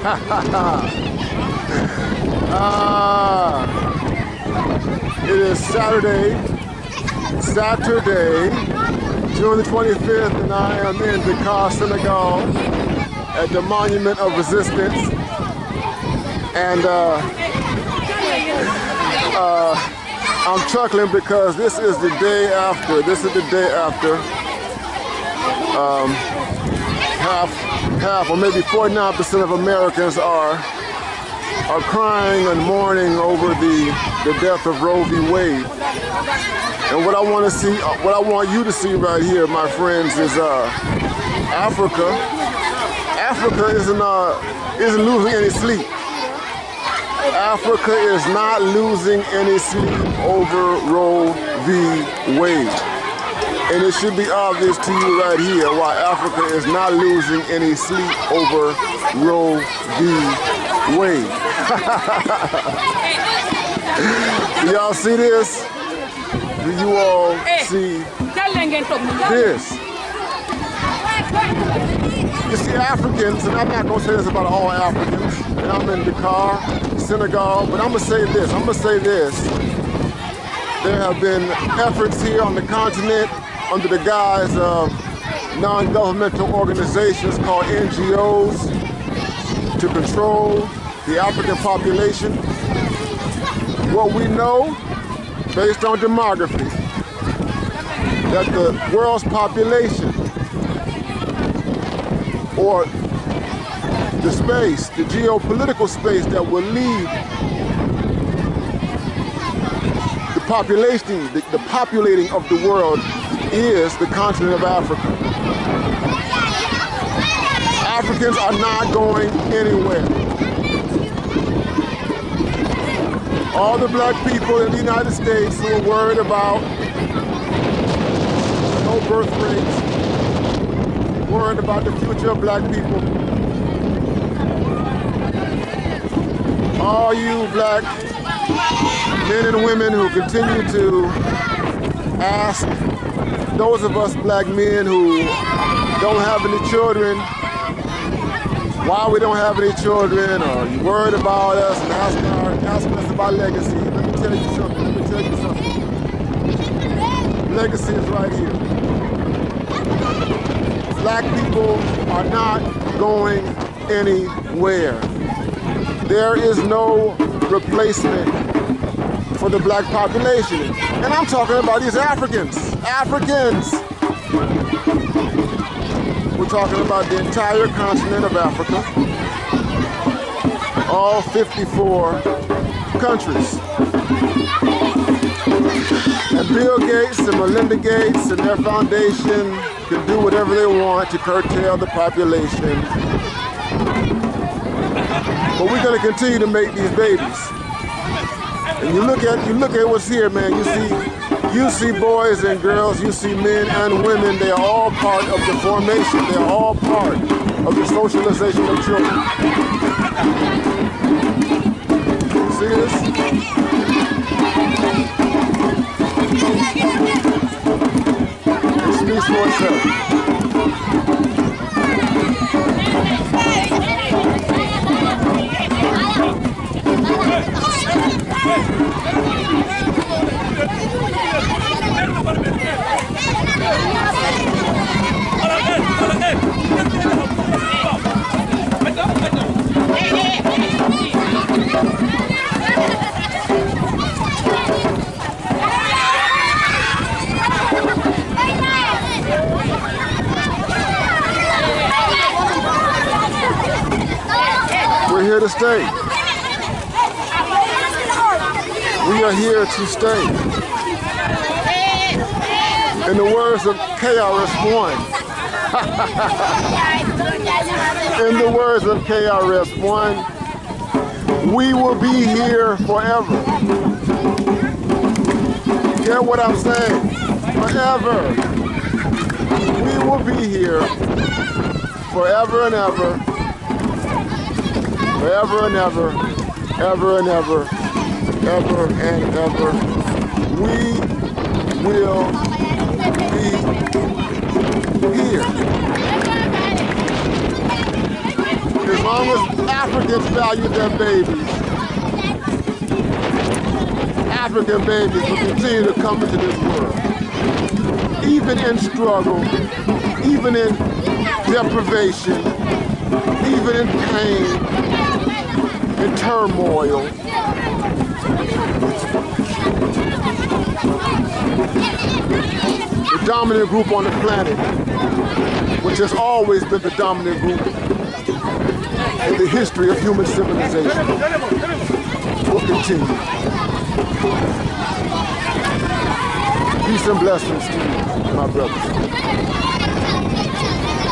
It is Saturday, June the 25th, and I am in Dakar, Senegal, at the Monument of Resistance. And I'm chuckling because this is the day after. Half or maybe 49% of Americans are crying and mourning over the death of Roe v. Wade. And what I want to see, what I want you to see right here, my friends, is Africa. Africa isn't losing any sleep. Africa is not losing any sleep over Roe v. Wade. And it should be obvious to you right here why Africa is not losing any sleep over Roe v. Wade. Do y'all see this? Do you all see this? You see, Africans, and I'm not going to say this about all Africans, and I'm in Dakar, Senegal, but I'm going to say this. There have been efforts here on the continent under the guise of non-governmental organizations called NGOs to control the African population. What we know, based on demography, that the world's population, or the space, the geopolitical space that will lead the populating of the world is the continent of Africa. Africans are not going anywhere. All the black people in the United States who are worried about low birth rates, worried about the future of black people, all you black men and women who continue to ask those of us black men who don't have any children why we don't have any children, or you worried about us and asking us about legacy. Let me tell you something. Legacy is right here. Black people are not going anywhere. There is no replacement for the black population. And I'm talking about these Africans. We're talking about the entire continent of Africa, all 54 countries. And Bill Gates and Melinda Gates and their foundation can do whatever they want to curtail the population. But we're going to continue to make these babies. And you look at what's here, man. You see boys and girls, you see men and women. They are all part of the formation. They are all part of the socialization of children. You see this? It speaks for itself. We're here to stay. We are here to stay. In the words of KRS-One. In the words of KRS-One, we will be here forever. Get what I'm saying? Forever. We will be here forever and ever. Forever and ever. Ever and ever. Ever and ever. We will be here. As long as Africa Africans value their babies. African babies will continue to come into this world. Even in struggle, even in deprivation, even in pain, in turmoil. The dominant group on the planet, which has always been the dominant group in the history of human civilization, will continue. Peace and blessings to you, my brothers.